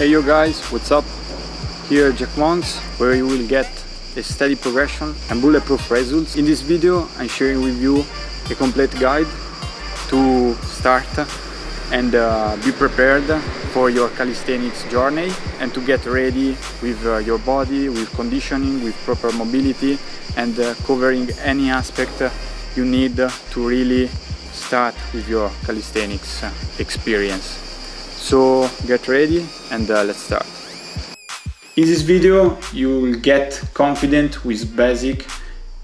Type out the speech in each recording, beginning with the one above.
Hey you guys, what's up? Here Jackmonx, where you will get a steady progression and bulletproof results. In this video I'm sharing with you a complete guide to start and be prepared for your calisthenics journey and to get ready with your body, with conditioning, with proper mobility, and covering any aspect you need to really start with your calisthenics experience. So get ready and let's start. In this video you will get confident with basic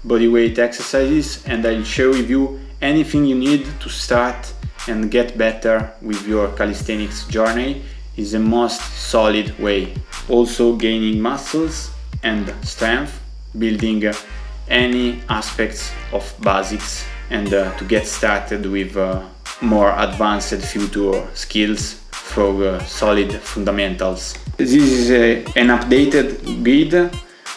bodyweight exercises, and I'll share with you anything you need to start and get better with your calisthenics journey. Is the most solid way. Also gaining muscles and strength, building any aspects of basics, and to get started with more advanced future skills for solid fundamentals. This is an updated guide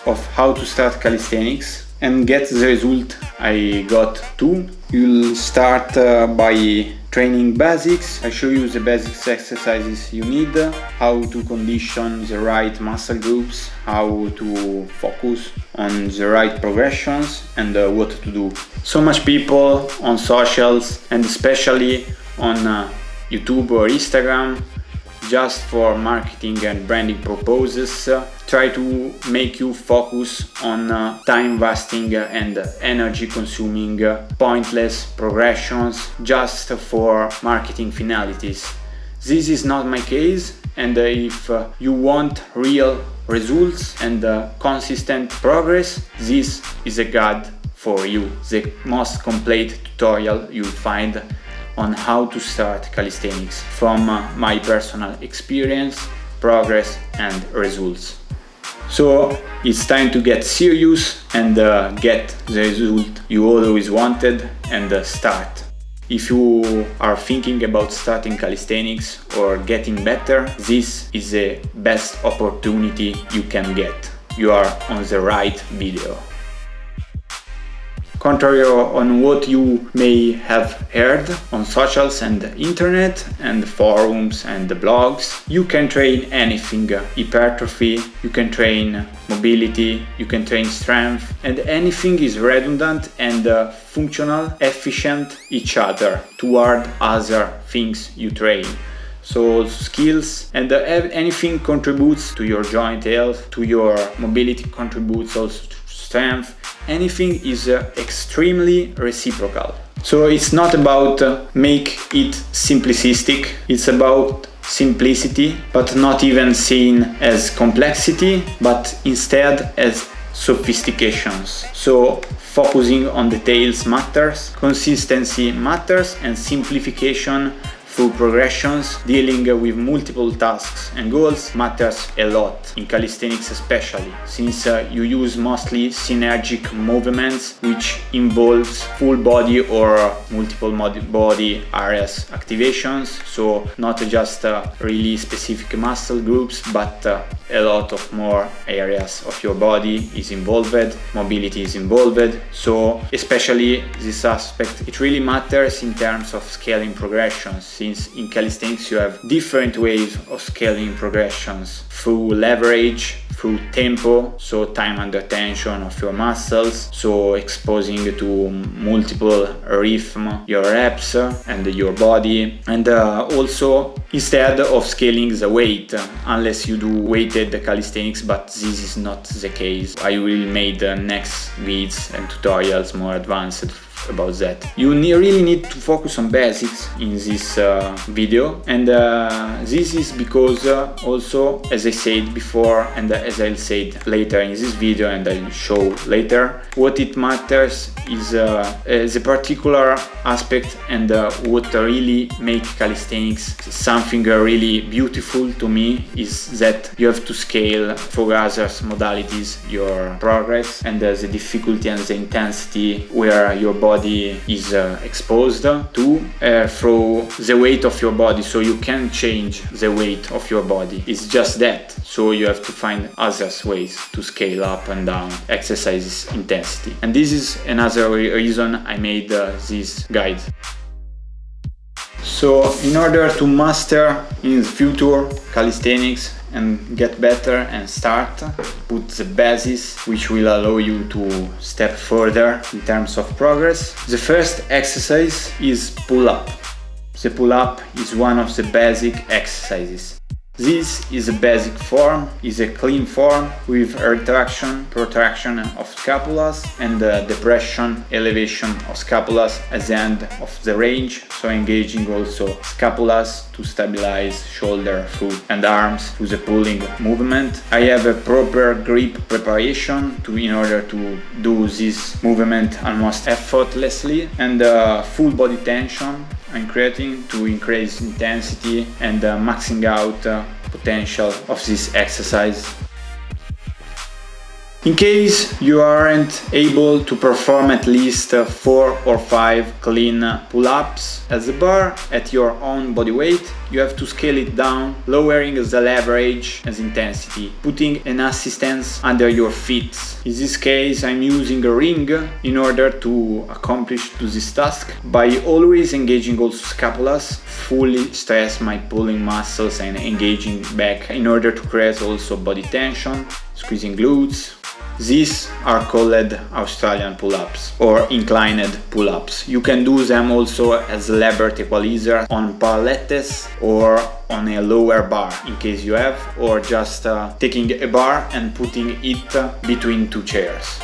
of how to start calisthenics and get the result I got to. You'll start by training basics. I show you the basics exercises you need, how to condition the right muscle groups, how to focus on the right progressions, and what to do. So much people on socials and especially on YouTube or Instagram, just for marketing and branding purposes, try to make you focus on time wasting and energy consuming pointless progressions just for marketing finalities. This is not my case, and if you want real results and consistent progress, this is a guide for you, the most complete tutorial you'll find on how to start calisthenics from my personal experience, progress and results. So it's time to get serious and get the result you always wanted and start. If you are thinking about starting calisthenics or getting better, this is the best opportunity you can get. You are on the right video. Contrary on what you may have heard on socials and internet and forums and blogs, you can train anything. Hypertrophy, you can train mobility, you can train strength, and anything is redundant and functional, efficient each other toward other things you train. So skills and anything contributes to your joint health, to your mobility, contributes also to strength. Anything is extremely reciprocal. So it's not about make it simplistic, it's about simplicity, but not even seen as complexity, but instead as sophistications. So focusing on details matters, consistency matters, and simplification through progressions, dealing with multiple tasks and goals matters a lot, in calisthenics especially, since you use mostly synergic movements which involves full body or multiple body areas activations, so not just really specific muscle groups, but a lot of more areas of your body is involved, mobility is involved. So especially this aspect, it really matters in terms of scaling progressions, since in calisthenics you have different ways of scaling progressions through leverage, through tempo, so time under tension of your muscles, so exposing to multiple rhythm your reps and your body, and also instead of scaling the weight, unless you do weighted calisthenics, but this is not the case. I will make the next videos and tutorials more advanced about that. You really need to focus on basics in this video, and this is because also, as I said before and as I'll say later in this video and I'll show later, what it matters is the particular aspect and what really make calisthenics something really beautiful to me is that you have to scale for other modalities your progress and the difficulty and the intensity where your body is exposed to through the weight of your body, so you can change the weight of your body. It's just that, so you have to find other ways to scale up and down exercises intensity, and this is another reason I made this guide. So in order to master in the future calisthenics and get better and start, put the basis which will allow you to step further in terms of progress. The first exercise is pull-up. The pull-up is one of the basic exercises. This is a basic form, is a clean form with retraction, protraction of scapulas and depression, elevation of scapulas at the end of the range, so engaging also scapulas to stabilize shoulder, foot and arms through the pulling movement. I have a proper grip preparation in order to do this movement almost effortlessly, and full body tension I'm creating to increase intensity and maxing out potential of this exercise. In case you aren't able to perform at least 4 or 5 clean pull-ups at the bar at your own body weight, you have to scale it down, lowering the leverage and intensity, putting an assistance under your feet. In this case, I'm using a ring in order to accomplish this task by always engaging also scapulas, fully stress my pulling muscles and engaging back in order to create also body tension, squeezing glutes. These are called Australian pull-ups or inclined pull-ups. You can do them also as a lever equalizer on palettes or on a lower bar in case you have, or just taking a bar and putting it between two chairs.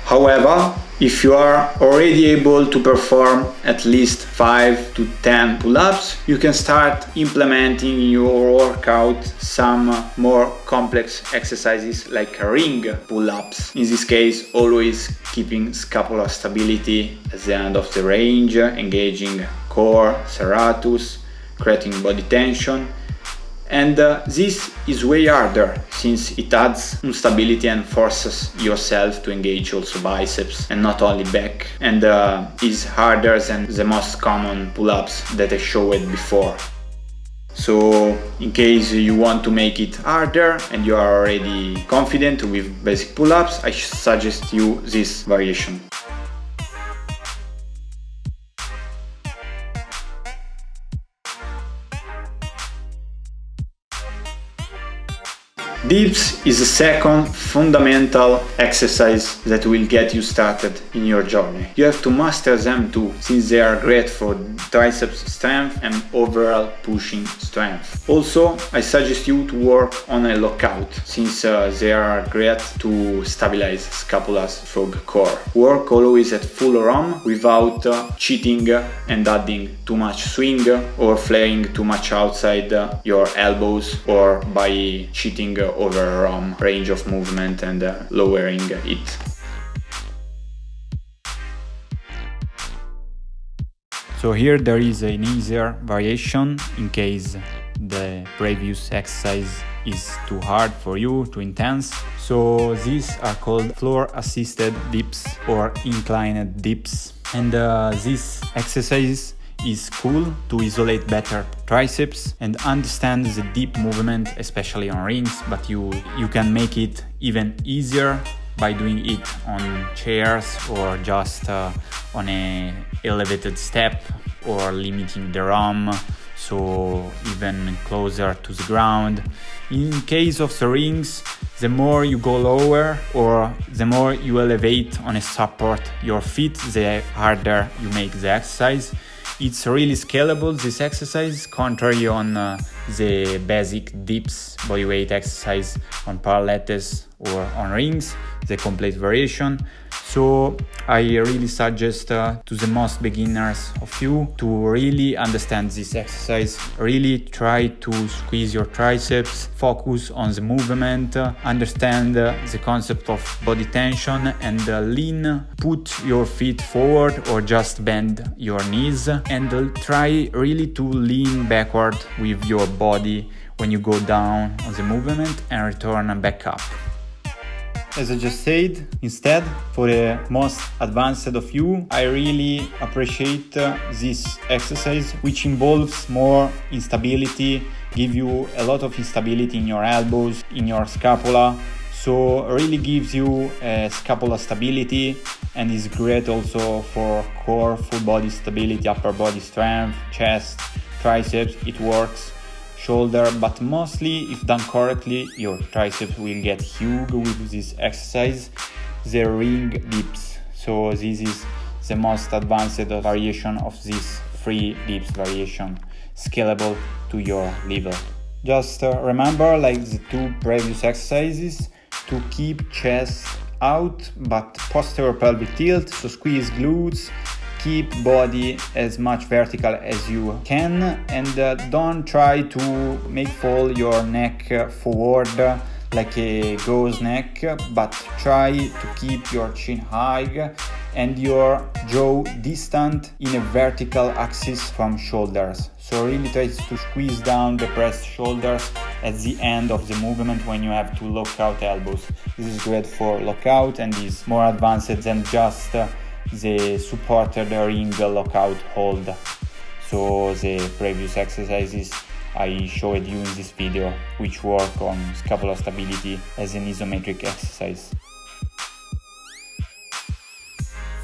However, if you are already able to perform at least 5 to 10 pull-ups, you can start implementing in your workout some more complex exercises like ring pull-ups. In this case, always keeping scapular stability at the end of the range, engaging core, serratus, creating body tension. And this is way harder since it adds instability and forces yourself to engage also biceps and not only back, and is harder than the most common pull-ups that I showed before. So in case you want to make it harder and you are already confident with basic pull-ups, I suggest you this variation. Dips is the second fundamental exercise that will get you started in your journey. You have to master them too, since they are great for triceps strength and overall pushing strength. Also, I suggest you to work on a lockout, since they are great to stabilize scapulas through the core. Work always at full ROM without cheating and adding too much swing or flaring too much outside your elbows, or by cheating over range of movement and lowering it. So here there is an easier variation in case the previous exercise is too hard for you, too intense. So these are called floor assisted dips or inclined dips, and this exercise is cool to isolate better triceps and understand the deep movement, especially on rings, but you can make it even easier by doing it on chairs or just on a elevated step, or limiting the ROM, so even closer to the ground. In case of the rings, the more you go lower or the more you elevate on a support your feet, the harder you make the exercise. It's really scalable, this exercise, contrary on the basic dips bodyweight exercise on parallettes or on rings, the complete variation. So I really suggest to the most beginners of you to really understand this exercise, really try to squeeze your triceps, focus on the movement, understand the concept of body tension and lean, put your feet forward or just bend your knees, and try really to lean backward with your body when you go down on the movement and return back up. As I just said, instead, for the most advanced of you, I really appreciate this exercise, which involves more instability, give you a lot of instability in your elbows, in your scapula. so really gives you scapular stability and is great also for core, full body stability, upper body strength, chest, triceps. It works, shoulder, but mostly if done correctly your triceps will get huge with this exercise, the ring dips. So this is the most advanced variation of this 3 dips variation, scalable to your level. Just remember, like the 2 previous exercises, to keep chest out but posterior pelvic tilt, so squeeze glutes, keep body as much vertical as you can, and don't try to make fall your neck forward like a ghost neck, but try to keep your chin high and your jaw distant in a vertical axis from shoulders. So really try to squeeze down the pressed shoulders at the end of the movement when you have to lock out elbows. This is great for lockout and is more advanced than just the supported ring lockout hold. So the previous exercises I showed you in this video, which work on scapular stability as an isometric exercise.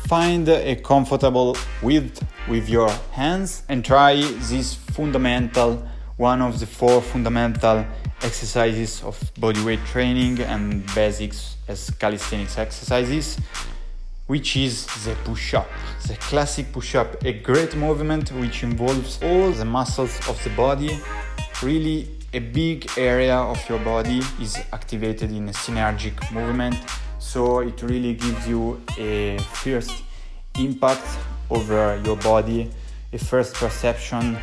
Find a comfortable width with your hands and try this fundamental, one of the 4 fundamental exercises of bodyweight training and basics as calisthenics exercises, which is the push-up, the classic push-up, a great movement which involves all the muscles of the body. Really a big area of your body is activated in a synergic movement, so it really gives you a first impact over your body, a first perception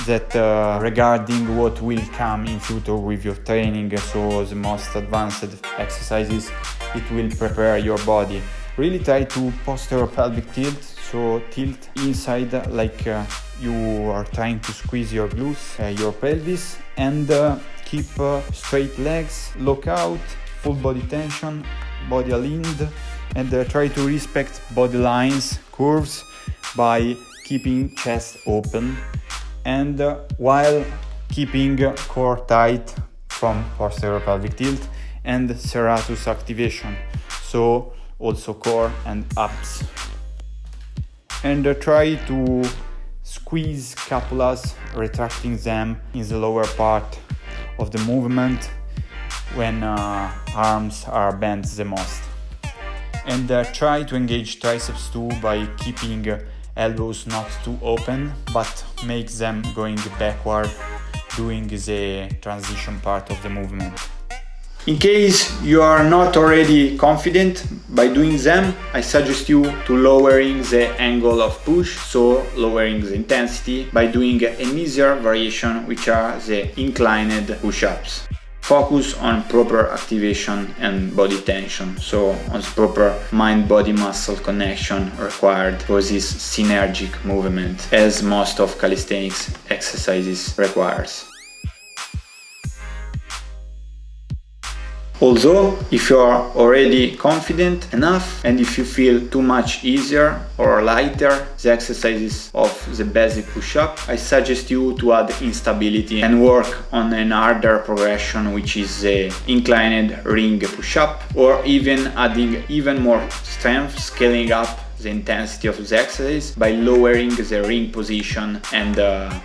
that regarding what will come in future with your training. So the most advanced exercises, it will prepare your body. Really try to posterior pelvic tilt, so tilt inside like you are trying to squeeze your glutes, your pelvis, and keep straight legs, lock out, full body tension, body aligned, and try to respect body lines, curves by keeping chest open and while keeping core tight from posterior pelvic tilt and serratus activation, so also core and abs. And try to squeeze scapulas, retracting them in the lower part of the movement when arms are bent the most. And try to engage triceps too by keeping elbows not too open, but make them going backward during the transition part of the movement. In case you are not already confident by doing them, I suggest you to lowering the angle of push, so lowering the intensity by doing an easier variation, which are the inclined push-ups. Focus on proper activation and body tension, so on proper mind-body muscle connection required for this synergic movement, as most of calisthenics exercises requires. Although, if you are already confident enough and if you feel too much easier or lighter the exercises of the basic push-up, I suggest you to add instability and work on an harder progression, which is the inclined ring push-up, or even adding even more strength, scaling up the intensity of the exercise by lowering the ring position and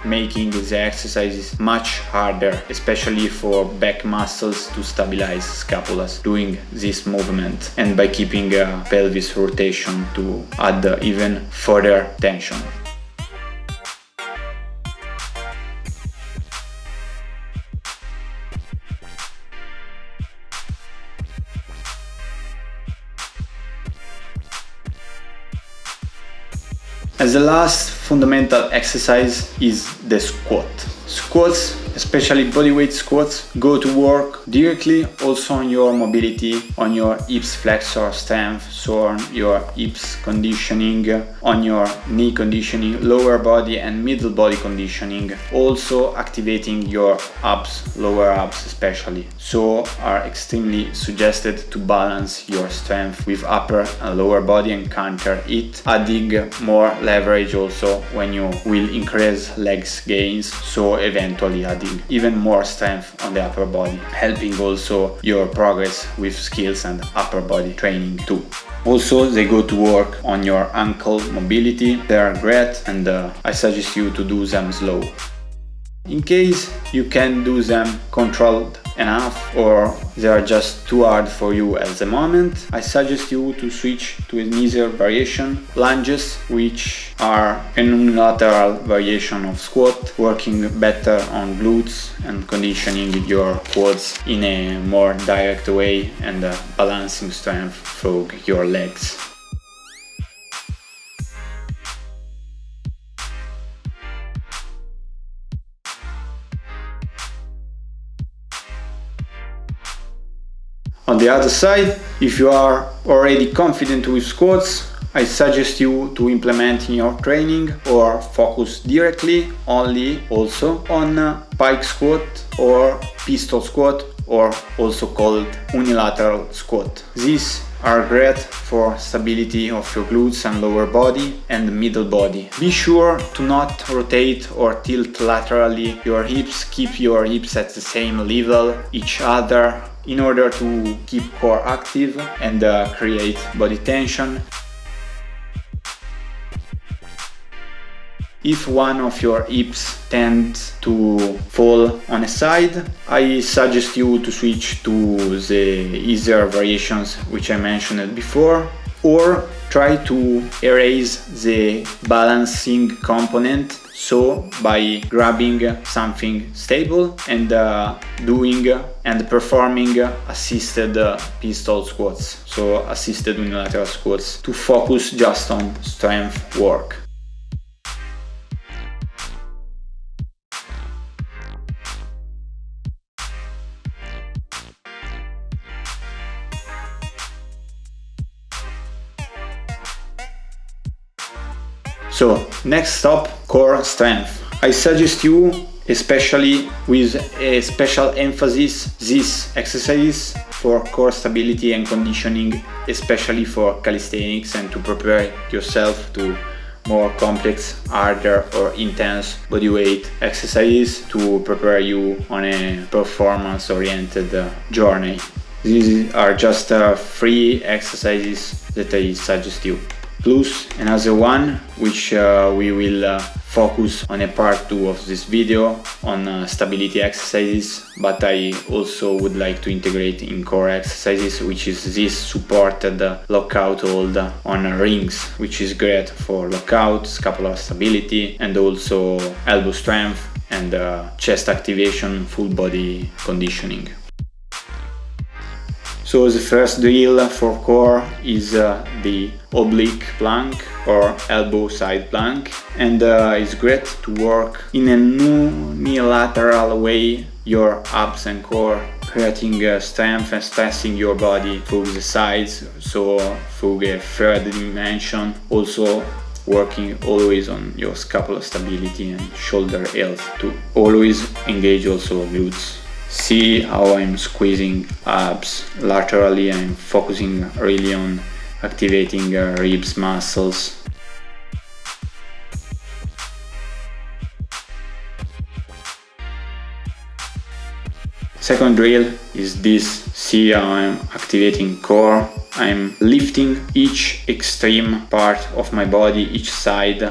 making the exercises much harder, especially for back muscles to stabilize scapulas doing this movement, and by keeping pelvis rotation to add even further tension. As the last fundamental exercise is the squat. Squats, especially bodyweight squats, go to work directly also on your mobility, on your hips flexor strength, so on your hips conditioning, on your knee conditioning, lower body and middle body conditioning, also activating your abs, lower abs especially. So are extremely suggested to balance your strength with upper and lower body and counter it, adding more leverage also when you will increase legs gains, so eventually adding developing even more strength on the upper body, helping also your progress with skills and upper body training too. Also, they go to work on your ankle mobility. They are great, and I suggest you to do them slow. In case you can do them controlled enough or they are just too hard for you at the moment, I suggest you to switch to an easier variation, lunges, which are a unilateral variation of squat, working better on glutes and conditioning your quads in a more direct way and balancing strength through your legs. On the other side, if you are already confident with squats, I suggest you to implement in your training or focus directly only also on pike squat or pistol squat, or also called unilateral squat. These are great for stability of your glutes and lower body and middle body. Be sure to not rotate or tilt laterally your hips. Keep your hips at the same level each other in order to keep core active and create body tension. If one of your hips tends to fall on a side, I suggest you to switch to the easier variations which I mentioned before, or try to erase the balancing component, so by grabbing something stable and doing and performing assisted pistol squats, so assisted unilateral squats, to focus just on strength work. So, next stop, core strength. I suggest you, especially with a special emphasis, these exercises for core stability and conditioning, especially for calisthenics, and to prepare yourself to more complex, harder or intense bodyweight exercises to prepare you on a performance-oriented journey. These are just 3 exercises that I suggest you. Plus another one which we will focus on a part 2 of this video on stability exercises, but I also would like to integrate in core exercises, which is this supported lockout hold on rings, which is great for lockout, scapular stability, and also elbow strength and chest activation, full body conditioning. So the first drill for core is the oblique plank or elbow side plank, and it's great to work in a unilateral way your abs and core, creating strength and stressing your body through the sides, so through a third dimension, also working always on your scapular stability and shoulder health to always engage also glutes. See how I'm squeezing abs laterally. I'm focusing really on activating ribs muscles. Second drill is this. See how I'm activating core. I'm lifting each extreme part of my body, each side,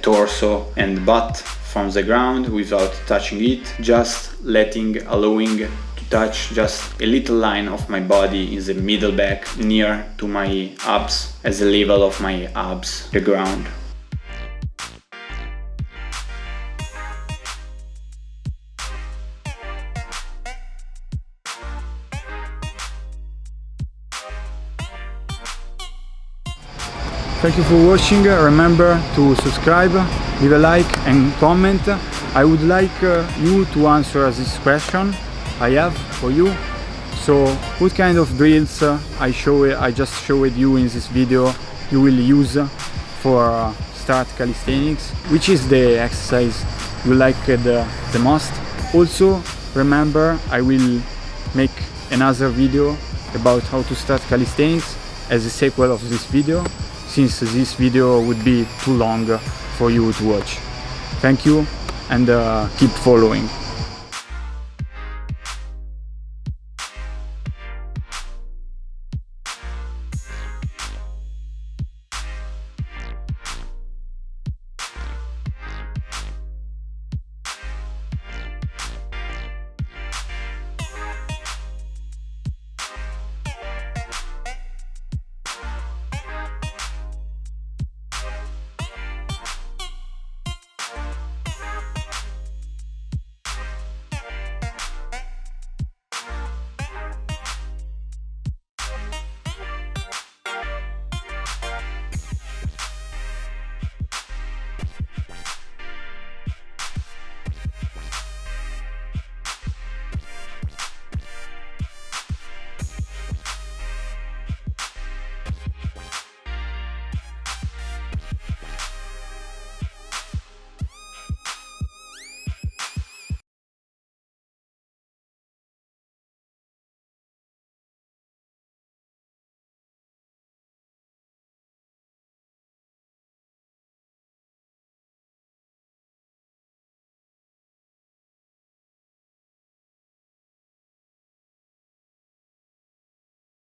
torso and butt from the ground without touching it, just allowing to touch just a little line of my body in the middle back near to my abs, at the level of my abs, the ground. Thank you for watching. Remember to subscribe, leave a like and comment. I would like you to answer this question I have for you. So what kind of drills I just showed you in this video you will use for start calisthenics? Which is the exercise you like the most? Also remember, I will make another video about how to start calisthenics as a sequel of this video, since this video would be too long for you to watch. Thank you and keep following.